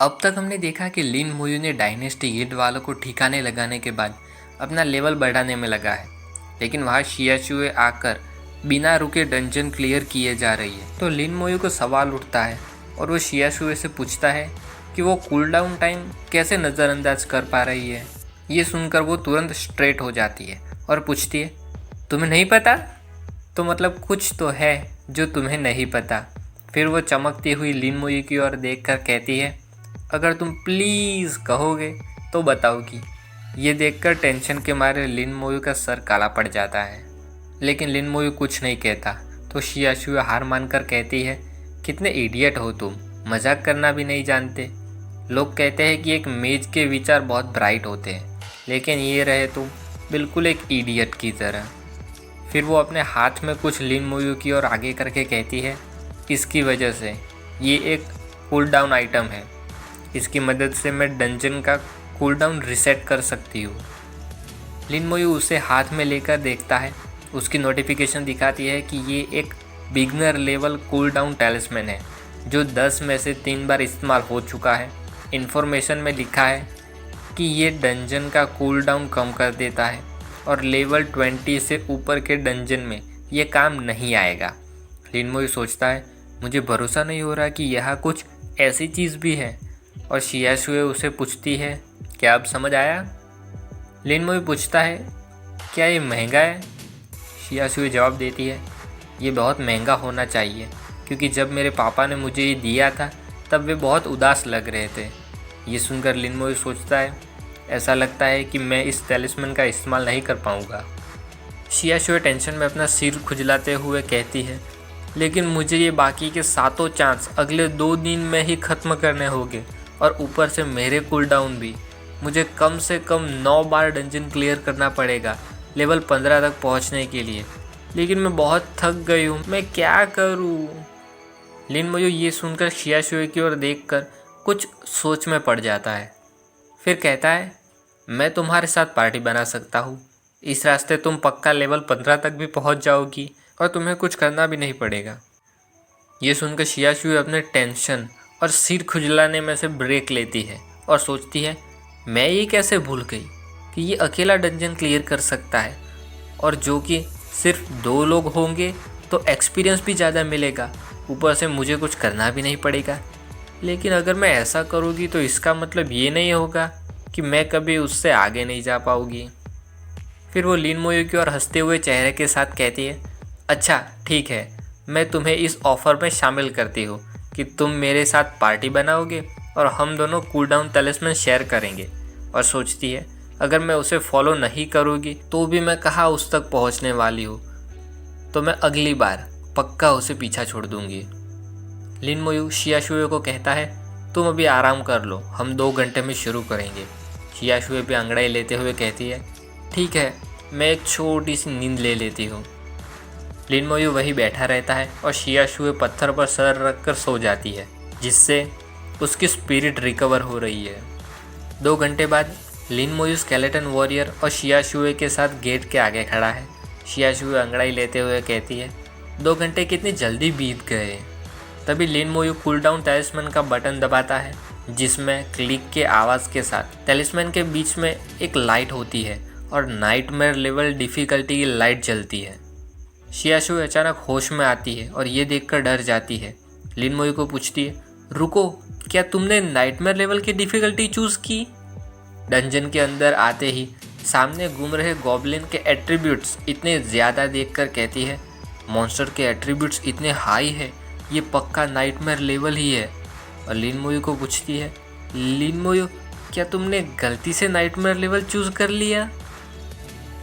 अब तक हमने देखा कि लिन मोयू ने डायनेस्टी गिल्ड वालों को ठिकाने लगाने के बाद अपना लेवल बढ़ाने में लगा है, लेकिन वहाँ शियाशुए आकर बिना रुके डंजन क्लियर किए जा रही है। तो लिन मोयू को सवाल उठता है और वो शियाशुए से पूछता है कि वो कूल डाउन टाइम कैसे नज़रअंदाज कर पा रही है। ये सुनकर वो तुरंत स्ट्रेट हो जाती है और पूछती है, तुम्हें नहीं पता? तो मतलब कुछ तो है जो तुम्हें नहीं पता। फिर वो चमकती हुई लिन मोयू की ओर देखकर कहती है, अगर तुम प्लीज़ कहोगे तो बताओगी। ये देखकर टेंशन के मारे लिन मोयू का सर काला पड़ जाता है, लेकिन लिन मोयू कुछ नहीं कहता। तो शियाशुए हार मानकर कहती है, कितने इडियट हो तुम, मजाक करना भी नहीं जानते। लोग कहते हैं कि एक मेज के विचार बहुत ब्राइट होते हैं, लेकिन ये रहे तुम बिल्कुल एक इडियट की तरह। फिर वो अपने हाथ में कुछ लिन मोयू की ओर आगे करके कहती है, इसकी वजह से ये एक कूल डाउन आइटम है, इसकी मदद से मैं डंजन का कूल डाउन रिसेट कर सकती हूँ। लिन मोयू उसे हाथ में लेकर देखता है। उसकी नोटिफिकेशन दिखाती है कि ये एक बिगनर लेवल कूल डाउन टैलिस्मैन है जो 10 में से 3 बार इस्तेमाल हो चुका है। इन्फॉर्मेशन में लिखा है कि ये डंजन का कूल डाउन कम कर देता है और लेवल 20 से ऊपर के डंजन में ये काम नहीं आएगा। लिन मोयू सोचता है, मुझे भरोसा नहीं हो रहा कि यहाँ कुछ ऐसी चीज़ भी है। और शियाशुए उसे पूछती है, क्या अब समझ आया? लिन मोयू पूछता है, क्या ये महंगा है? शियाशुए जवाब देती है, ये बहुत महंगा होना चाहिए, क्योंकि जब मेरे पापा ने मुझे ये दिया था तब वे बहुत उदास लग रहे थे। ये सुनकर लिन मोयू सोचता है, ऐसा लगता है कि मैं इस टैलिस्मैन का इस्तेमाल नहीं कर पाऊँगा। शियाशुए टेंशन में अपना सिर खुजलाते हुए कहती है, लेकिन मुझे ये बाकी के 7 चांस अगले 2 दिन में ही ख़त्म करने होंगे, और ऊपर से मेरे कूल डाउन भी। मुझे कम से कम 9 बार डंजन क्लियर करना पड़ेगा लेवल 15 तक पहुंचने के लिए, लेकिन मैं बहुत थक गई हूँ, मैं क्या करूँ? लिन मोयू ये सुनकर शियाशुए की ओर देखकर कुछ सोच में पड़ जाता है। फिर कहता है, मैं तुम्हारे साथ पार्टी बना सकता हूँ। इस रास्ते तुम पक्का लेवल 15 तक भी पहुँच जाओगी और तुम्हें कुछ करना भी नहीं पड़ेगा। ये सुनकर शियाशुए अपने टेंशन और सिर खुजलाने में से ब्रेक लेती है और सोचती है, मैं ये कैसे भूल गई कि ये अकेला डंजन क्लियर कर सकता है, और जो कि सिर्फ 2 लोग होंगे तो एक्सपीरियंस भी ज़्यादा मिलेगा, ऊपर से मुझे कुछ करना भी नहीं पड़ेगा। लेकिन अगर मैं ऐसा करूँगी तो इसका मतलब ये नहीं होगा कि मैं कभी उससे आगे नहीं जा पाऊँगी। फिर वो लिन मोयू की ओर हंसते हुए चेहरे के साथ कहती है, अच्छा ठीक है, मैं तुम्हें इस ऑफ़र में शामिल करती हूँ कि तुम मेरे साथ पार्टी बनाओगे और हम दोनों कूल डाउन टैलिस्मैन शेयर करेंगे। और सोचती है, अगर मैं उसे फॉलो नहीं करूँगी तो भी मैं कहाँ उस तक पहुँचने वाली हूँ, तो मैं अगली बार पक्का उसे पीछा छोड़ दूँगी। लिन मोयू शियाशुए को कहता है, तुम अभी आराम कर लो, हम 2 घंटे में शुरू करेंगे। शियाशुए भी अंगड़ाई लेते हुए कहती है, ठीक है, मैं एक छोटी सी नींद ले लेती हूँ। लिन मोयू वहीं बैठा रहता है और शियाशुए पत्थर पर सर रखकर सो जाती है, जिससे उसकी स्पिरिट रिकवर हो रही है। 2 घंटे बाद लिन मोयू स्केलेटन वॉरियर और शियाशुए के साथ गेट के आगे खड़ा है। शियाशुए अंगड़ाई लेते हुए कहती है, 2 घंटे कितनी जल्दी बीत गए। तभी लिन मोयू कूल डाउन टैलिस्मैन का बटन दबाता है, जिसमें क्लिक के आवाज़ के साथ टैलिस्मैन के बीच में एक लाइट होती है और नाइटमेयर लेवल डिफ़िकल्टी की लाइट जलती है। शियाशुए अचानक होश में आती है और ये देखकर डर जाती है। लिन मोयू को पूछती है, रुको, क्या तुमने नाइटमेयर लेवल की डिफ़िकल्टी चूज़ की? डंजन के अंदर आते ही सामने घूम रहे गॉब्लिन के एट्रीब्यूट्स इतने ज़्यादा देखकर कहती है, मॉन्स्टर के एट्रीब्यूट्स इतने हाई है, ये पक्का नाइटमेयर लेवल ही है। और लिन मोयू को पूछती है, लिन मोयू, क्या तुमने गलती से नाइटमेयर लेवल चूज़ कर लिया?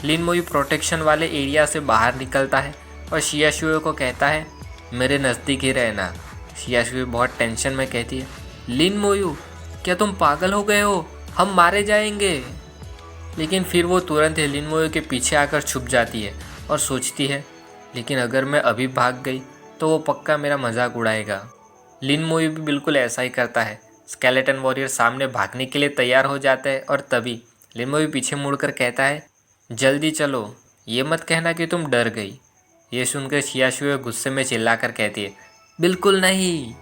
लिन मोयू प्रोटेक्शन वाले एरिया से बाहर निकलता है और शियाशुए को कहता है, मेरे नज़दीक ही रहना। शियाशुए बहुत टेंशन में कहती है, लिन मोयू, क्या तुम पागल हो गए हो? हम मारे जाएंगे। लेकिन फिर वो तुरंत ही लिन मोयू के पीछे आकर छुप जाती है और सोचती है, लेकिन अगर मैं अभी भाग गई तो वो पक्का मेरा मजाक उड़ाएगा। लिन मोयू भी बिल्कुल ऐसा ही करता है। स्केलेटन वॉरियर सामने भागने के लिए तैयार हो जाता है और तभी लिन मोयू पीछे मुड़कर कहता है, जल्दी चलो, ये मत कहना कि तुम डर गई। ये सुनकर शियाशुए गुस्से में चिल्लाकर कहती है, बिल्कुल नहीं।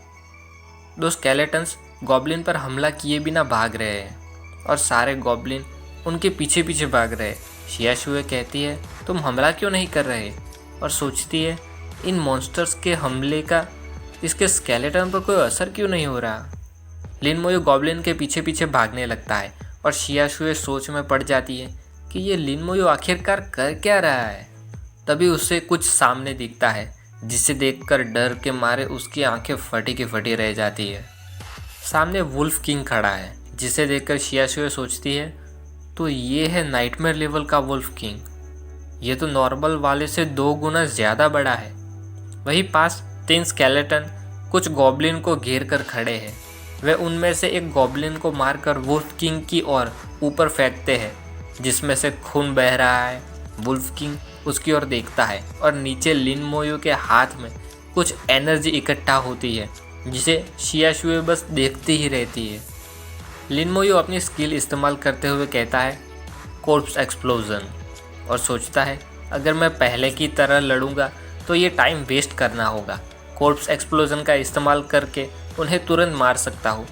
2 स्केलेटन्स गॉब्लिन पर हमला किए बिना भाग रहे हैं और सारे गॉब्लिन उनके पीछे पीछे भाग रहे हैं। शियाशुए कहती है तुम हमला क्यों नहीं कर रहे, और सोचती है इन मॉन्स्टर्स के हमले का इसके स्केलेटन पर कोई असर क्यों नहीं हो रहा। लिन मोयू गॉब्लिन के पीछे पीछे भागने लगता है और शियाशुए सोच में पड़ जाती है कि ये लिन मोयू आखिरकार कर क्या रहा है। तभी उसे कुछ सामने दिखता है जिसे देखकर डर के मारे उसकी आंखें फटी की फटी रह जाती है। सामने वुल्फ किंग खड़ा है जिसे देखकर शियाशुए सोचती है तो ये है नाइटमेयर लेवल का वुल्फ किंग, ये तो नॉर्मल वाले से 2 गुना ज़्यादा बड़ा है। वहीं पास 3 स्केलेटन कुछ गॉब्लिन को घेर कर खड़े हैं। वे उनमें से एक गॉब्लिन को मारकर वुल्फ किंग की ओर ऊपर फेंकते हैं जिसमें से खून बह रहा है। वुल्फ किंग उसकी ओर देखता है और नीचे लिन मोयू के हाथ में कुछ एनर्जी इकट्ठा होती है जिसे शियाशुए बस देखती ही रहती है। लिन मोयू अपनी स्किल इस्तेमाल करते हुए कहता है कॉर्प्स एक्सप्लोजन, और सोचता है अगर मैं पहले की तरह लड़ूंगा तो ये टाइम वेस्ट करना होगा। कॉर्प्स एक्सप्लोजन का इस्तेमाल करके उन्हें तुरंत मार सकता हूँ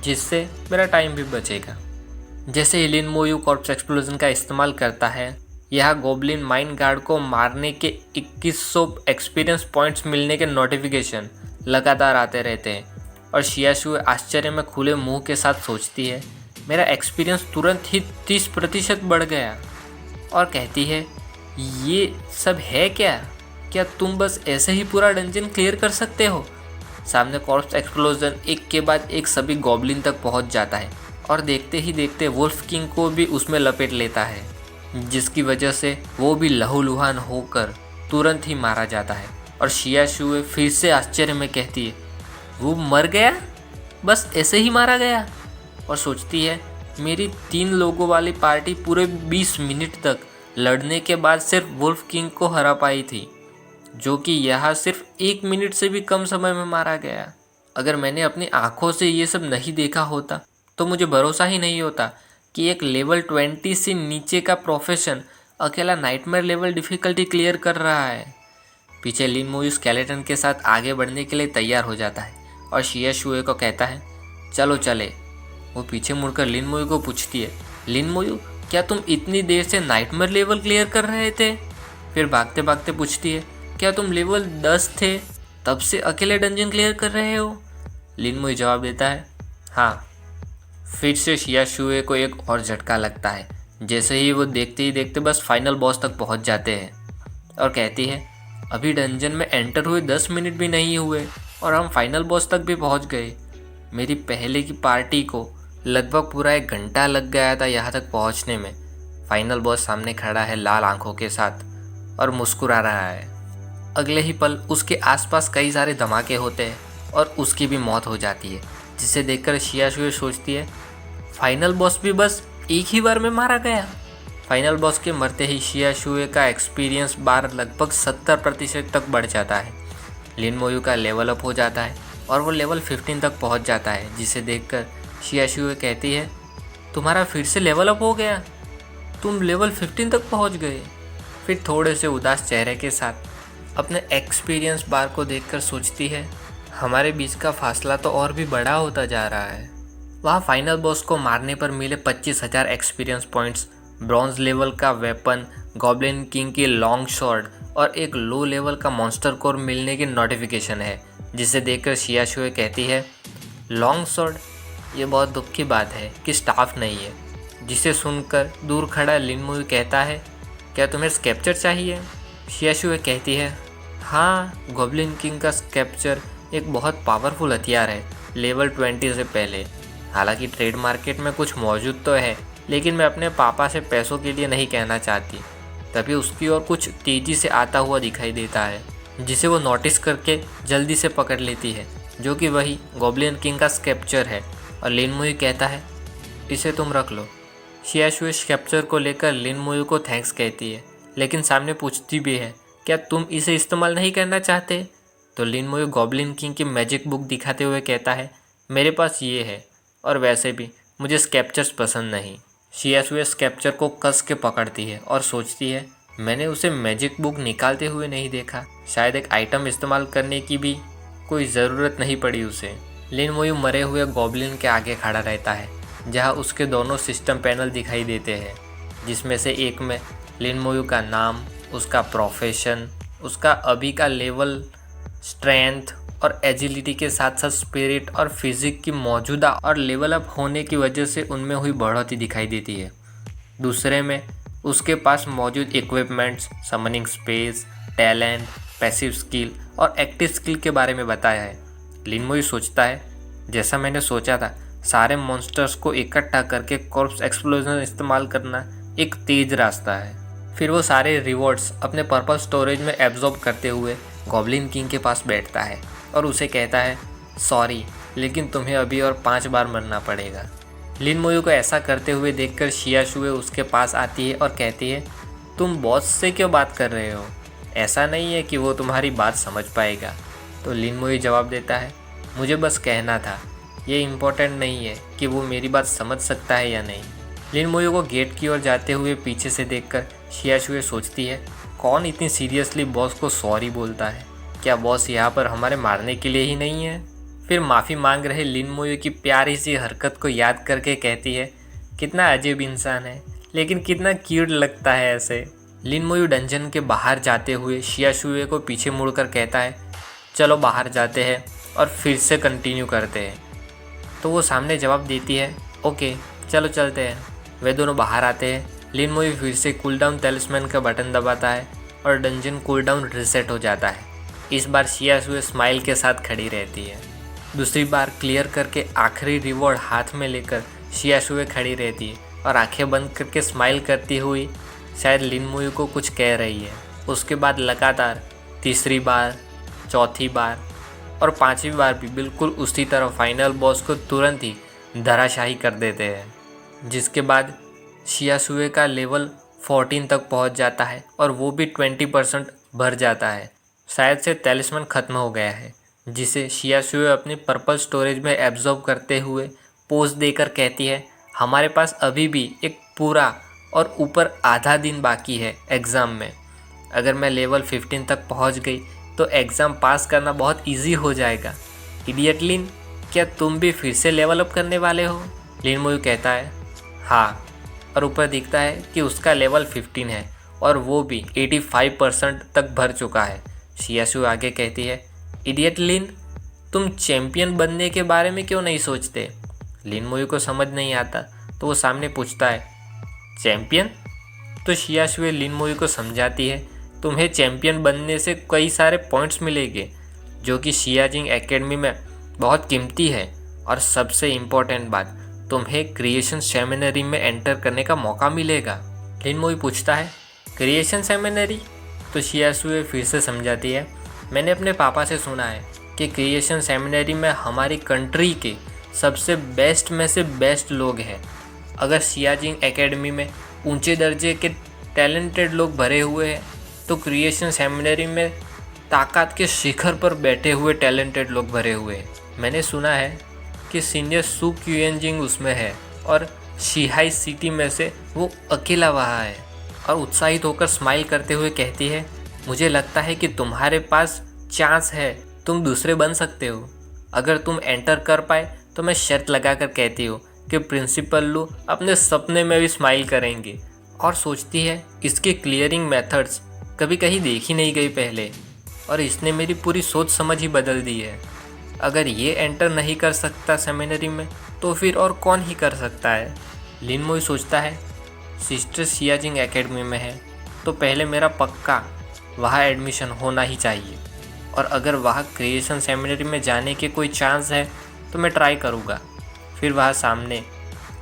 जिससे मेरा टाइम भी बचेगा। जैसे ही लिन मोयू कॉर्प्स एक्सप्लोजन का इस्तेमाल करता है, यह गॉब्लिन माइन गार्ड को मारने के 2100 एक्सपीरियंस पॉइंट्स मिलने के नोटिफिकेशन लगातार आते रहते हैं और शियाशुए आश्चर्य में खुले मुंह के साथ सोचती है मेरा एक्सपीरियंस तुरंत ही 30% बढ़ गया, और कहती है ये सब है क्या तुम बस ऐसे ही पूरा डंजन क्लियर कर सकते हो। सामने कॉर्प्स एक्सप्लोजन एक के बाद एक सभी गॉब्लिन तक पहुंच जाता है और देखते ही देखते वुल्फ किंग को भी उसमें लपेट लेता है, जिसकी वजह से वो भी लहूलुहान होकर तुरंत ही मारा जाता है। और शियाशुए फिर से आश्चर्य में कहती है वो मर गया, बस ऐसे ही मारा गया, और सोचती है मेरी 3 लोगों वाली पार्टी पूरे 20 मिनट तक लड़ने के बाद सिर्फ वुल्फ किंग को हरा पाई थी, जो कि यहाँ सिर्फ 1 मिनट से भी कम समय में मारा गया। अगर मैंने अपनी आंखों से ये सब नहीं देखा होता तो मुझे भरोसा ही नहीं होता कि एक लेवल 20 से नीचे का प्रोफेशन अकेला नाइटमेयर लेवल डिफ़िकल्टी क्लियर कर रहा है। पीछे लिन मोयू स्केलेटन के साथ आगे बढ़ने के लिए तैयार हो जाता है और शियाशुए को कहता है चलो चले। वो पीछे मुड़कर लिन मोयू को पूछती है लिन मोयू क्या तुम इतनी देर से नाइटमेयर लेवल क्लियर कर रहे थे? फिर भागते भागते पूछती है क्या तुम लेवल 10 थे तब से अकेले डंजन क्लियर कर रहे हो? लिन मोयू जवाब देता है हाँ। फिर से शियाशुए को एक और झटका लगता है जैसे ही वो देखते ही देखते बस फाइनल बॉस तक पहुंच जाते हैं, और कहती है अभी डंजन में एंटर हुए 10 मिनट भी नहीं हुए और हम फाइनल बॉस तक भी पहुंच गए। मेरी पहले की पार्टी को लगभग पूरा 1 घंटा लग गया था यहाँ तक पहुँचने में। फाइनल बॉस सामने खड़ा है लाल आंखों के साथ और मुस्कुरा रहा है। अगले ही पल उसके आसपास कई सारे धमाके होते हैं और उसकी भी मौत हो जाती है, जिसे देखकर शियाशुए सोचती है फाइनल बॉस भी बस एक ही बार में मारा गया। फाइनल बॉस के मरते ही शियाशुए का एक्सपीरियंस बार लगभग 70% तक बढ़ जाता है। लिन मोयू का लेवल अप हो जाता है और वो लेवल 15 तक पहुंच जाता है, जिसे देखकर शियाशुए कहती है तुम्हारा फिर से लेवल अप हो गया, तुम लेवल 15 तक पहुंच गए। फिर थोड़े से उदास चेहरे के साथ अपने एक्सपीरियंस बार को देखकर सोचती है हमारे बीच का फासला तो और भी बड़ा होता जा रहा है। वहाँ फाइनल बॉस को मारने पर मिले 25,000 एक्सपीरियंस पॉइंट्स, ब्रॉन्ज लेवल का वेपन, गॉब्लिन किंग की लॉन्ग शॉर्ट और एक लो लेवल का मॉन्स्टर कोर मिलने की नोटिफिकेशन है, जिसे देखकर शियाशुए कहती है लॉन्ग शॉर्ट, ये बहुत दुख की बात है कि स्टाफ नहीं है। जिसे सुनकर दूर खड़ा लिन मोयू कहता है क्या तुम्हें स्कैप्चर चाहिए? शियाशुए कहती है हाँ, गॉब्लिन किंग का स्कैप्चर एक बहुत पावरफुल हथियार है लेवल 20 से पहले। हालांकि ट्रेड मार्केट में कुछ मौजूद तो है, लेकिन मैं अपने पापा से पैसों के लिए नहीं कहना चाहती। तभी उसकी ओर कुछ तेज़ी से आता हुआ दिखाई देता है, जिसे वो नोटिस करके जल्दी से पकड़ लेती है, जो कि वही गॉब्लिन किंग का स्कैप्चर है। और लिन मोयू कहता है इसे तुम रख लो। शियाशुए स्कैप्चर को लेकर लिन मोयू को थैंक्स कहती है, लेकिन सामने पूछती भी है क्या तुम इसे इस्तेमाल नहीं करना चाहते? तो लिन मोयू गॉब्लिन किंग की मैजिक बुक दिखाते हुए कहता है मेरे पास ये है, और वैसे भी मुझे स्कैप्चर्स पसंद नहीं। शियाशुए स्कैप्चर को कस के पकड़ती है और सोचती है मैंने उसे मैजिक बुक निकालते हुए नहीं देखा, शायद एक आइटम इस्तेमाल करने की भी कोई ज़रूरत नहीं पड़ी उसे। लिन मोयू मरे हुए गॉब्लिन के आगे खड़ा रहता है, जहां उसके दोनों सिस्टम पैनल दिखाई देते हैं, जिसमें से एक में लिन मोयू का नाम, उसका प्रोफेशन, उसका अभी का लेवल, स्ट्रेंथ और एजिलिटी के साथ साथ स्पिरिट और फिजिक की मौजूदा और लेवल अप होने की वजह से उनमें हुई बढ़ोतरी दिखाई देती है। दूसरे में उसके पास मौजूद equipments, summoning space, talent, passive skill और एक्टिव स्किल के बारे में बताया है। लिन मोयू सोचता है, जैसा मैंने सोचा था, सारे मॉन्स्टर्स को इकट्ठा करके कॉर्प्स एक्सप्लोजन इस्तेमाल करना एक तेज रास्ता है। फिर वो सारे रिवॉर्ड्स अपने पर्पल स्टोरेज में एब्जॉर्ब करते हुए गॉब्लिन किंग के पास बैठता है और उसे कहता है, सॉरी, लेकिन तुम्हें अभी और 5 बार मरना पड़ेगा। लिन मोयू को ऐसा करते हुए देखकर शियाशुए उसके पास आती है और कहती है, तुम बॉस से क्यों बात कर रहे हो? ऐसा नहीं है कि वो तुम्हारी बात समझ पाएगा। तो लिन मोयू जवाब देता है, मुझे बस कहना था, ये इम्पोर्टेंट नहीं है कि वो मेरी बात समझ सकता है या नहीं। लिन मोयू को गेट की ओर जाते हुए पीछे से देखकर शियाशुए सोचती है, कौन इतनी सीरियसली बॉस को सॉरी बोलता है? क्या बॉस यहाँ पर हमारे मारने के लिए ही नहीं है? फिर माफ़ी मांग रहे लिन मोयू की प्यारी सी हरकत को याद करके कहती है, कितना अजीब इंसान है, लेकिन कितना क्यूट लगता है ऐसे। लिन मोयू डंजन के बाहर जाते हुए शियाशुए को पीछे मुड़कर कहता है, चलो बाहर जाते हैं और फिर से कंटिन्यू करते हैं। तो वो सामने जवाब देती है, ओके चलो चलते हैं। वे दोनों बाहर आते हैं। लिन मोयू फिर से कूलडाउन टैलिस्मैन का बटन दबाता है और डंजन कूलडाउन रिसेट हो जाता है। इस बार शियाशुए स्माइल के साथ खड़ी रहती है। दूसरी बार क्लियर करके आखिरी रिवॉर्ड हाथ में लेकर शियाशुए खड़ी रहती है और आंखें बंद करके स्माइल करती हुई शायद लिन मोयू को कुछ कह रही है। उसके बाद लगातार तीसरी बार, चौथी बार और 5वीं बार भी बिल्कुल उसी तरह फाइनल बॉस को तुरंत ही धराशाही कर देते हैं, जिसके बाद शियाशुए का लेवल 14 तक पहुंच जाता है और वो भी 20% भर जाता है। शायद से टैलिस्मैन ख़त्म हो गया है, जिसे शियाशुए अपनी पर्पल स्टोरेज में एब्जॉर्ब करते हुए पोज देकर कहती है, हमारे पास अभी भी एक पूरा और ऊपर आधा दिन बाकी है एग्ज़ाम में। अगर मैं लेवल 15 तक पहुंच गई तो एग्ज़ाम पास करना बहुत इजी हो जाएगा। इडियट लिन, क्या तुम भी फिर से लेवल अप करने वाले हो? लिन मोयू कहता है, हाँ, और ऊपर दिखता है कि उसका लेवल 15 है और वो भी 85% तक भर चुका है। शियाशुए आगे कहती है, इडियट लिन, तुम चैम्पियन बनने के बारे में क्यों नहीं सोचते? लिन मोयू को समझ नहीं आता तो वो सामने पूछता है, चैम्पियन? तो शियाशुए लिन मोयू को समझाती है, तुम्हें चैम्पियन बनने से कई सारे पॉइंट्स मिलेंगे जो कि शियाजिंग एकेडमी में बहुत कीमती है, और सबसे इम्पोर्टेंट बात, तुम्हें क्रिएशन सेमिनरी में एंटर करने का मौका मिलेगा। लिन मोयू पूछता है, क्रिएशन सेमिनरी? तो शियाशुए फिर से समझाती है, मैंने अपने पापा से सुना है कि क्रिएशन सेमिनरी में हमारी कंट्री के सबसे बेस्ट में से बेस्ट लोग हैं। अगर शियाजिंग एकेडमी में ऊंचे दर्जे के टैलेंटेड लोग भरे हुए हैं तो क्रिएशन सेमिनरी में ताकत के शिखर पर बैठे हुए टैलेंटेड लोग भरे हुए हैं। मैंने सुना है कि सीनियर सू क्यूएनजिंग उसमें है और शिहाई सिटी में से वो अकेला वहाँ है। और उत्साहित होकर स्माइल करते हुए कहती है, मुझे लगता है कि तुम्हारे पास चांस है, तुम दूसरे बन सकते हो। अगर तुम एंटर कर पाए तो मैं शर्त लगाकर कहती हूँ कि प्रिंसिपल लू अपने सपने में भी स्माइल करेंगे। और सोचती है, इसके क्लियरिंग मेथड्स कभी कहीं देखी नहीं गई पहले, और इसने मेरी पूरी सोच समझ ही बदल दी है। अगर ये एंटर नहीं कर सकता सेमिनरी में तो फिर और कौन ही कर सकता है? लिन मोयू सोचता है, सिस्टर शियाजिंग एकेडमी में है तो पहले मेरा पक्का वहाँ एडमिशन होना ही चाहिए, और अगर वहाँ क्रिएशन सेमिनरी में जाने के कोई चांस है तो मैं ट्राई करूँगा। फिर वहाँ सामने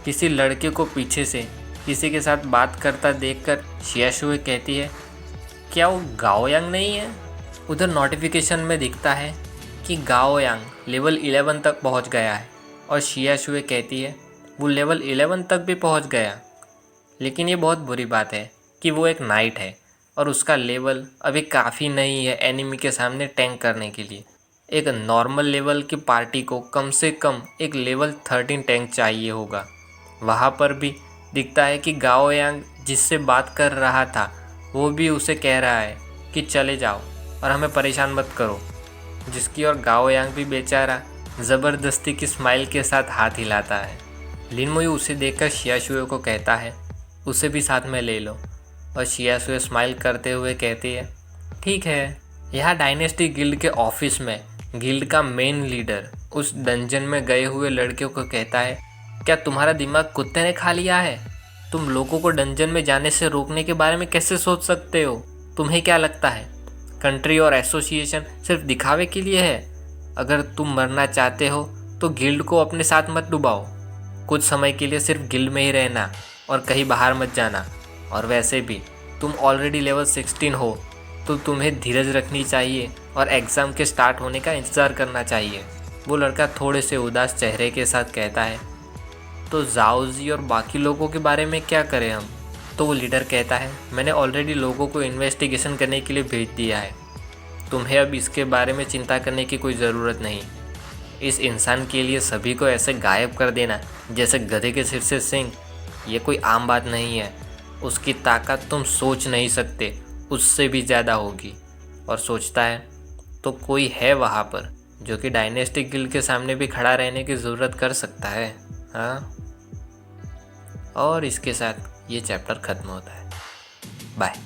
किसी लड़के को पीछे से किसी के साथ बात करता देखकर शियाशुए कहती है, क्या वो गाओ यांग नहीं है? उधर नोटिफिकेशन में दिखता है कि गाओ यांग लेवल 11 तक पहुंच गया है, और शियाशुए कहती है वो लेवल 11 तक भी पहुंच गया। लेकिन ये बहुत बुरी बात है कि वो एक नाइट है और उसका लेवल अभी काफ़ी नहीं है एनिमी के सामने टैंक करने के लिए। एक नॉर्मल लेवल की पार्टी को कम से कम एक लेवल 13 टैंक चाहिए होगा। वहाँ पर भी दिखता है कि गाओ यांग जिससे बात कर रहा था वो भी उसे कह रहा है कि चले जाओ और हमें परेशान मत करो, जिसकी और गाओ यांग भी बेचारा ज़बरदस्ती की स्माइल के साथ हाथ हिलाता है। लिन मुयू उसे देखकर शियाशुए को कहता है, उसे भी साथ में ले लो। और शियाशुए स्माइल करते हुए कहती है, ठीक है। यहाँ डायनेस्टी गिल्ड के ऑफिस में गिल्ड का मेन लीडर उस डंजन में गए हुए लड़के को कहता है, क्या तुम्हारा दिमाग कुत्ते ने खा लिया है? तुम लोगों को डंजन में जाने से रोकने के बारे में कैसे सोच सकते हो? तुम्हें क्या लगता है कंट्री और एसोसिएशन सिर्फ दिखावे के लिए है? अगर तुम मरना चाहते हो तो गिल्ड को अपने साथ मत डुबाओ। कुछ समय के लिए सिर्फ गिल्ड में ही रहना और कहीं बाहर मत जाना। और वैसे भी तुम ऑलरेडी लेवल 16 हो, तो तुम्हें धीरज रखनी चाहिए और एग्ज़ाम के स्टार्ट होने का इंतज़ार करना चाहिए। वो लड़का थोड़े से उदास चेहरे के साथ कहता है, तो जाओजी और बाकी लोगों के बारे में क्या करें हम? तो वो लीडर कहता है, मैंने ऑलरेडी लोगों को इन्वेस्टिगेशन करने के लिए भेज दिया है। तुम्हें अब इसके बारे में चिंता करने की कोई ज़रूरत नहीं। इस इंसान के लिए सभी को ऐसे गायब कर देना जैसे गधे के सिर से सींग, ये कोई आम बात नहीं है। उसकी ताकत तुम सोच नहीं सकते, उससे भी ज़्यादा होगी। और सोचता है तो कोई है वहाँ पर जो कि डायनेस्टिक गिल्ड के सामने भी खड़ा रहने की ज़रूरत कर सकता है। हाँ, और इसके साथ ये चैप्टर ख़त्म होता है। बाय।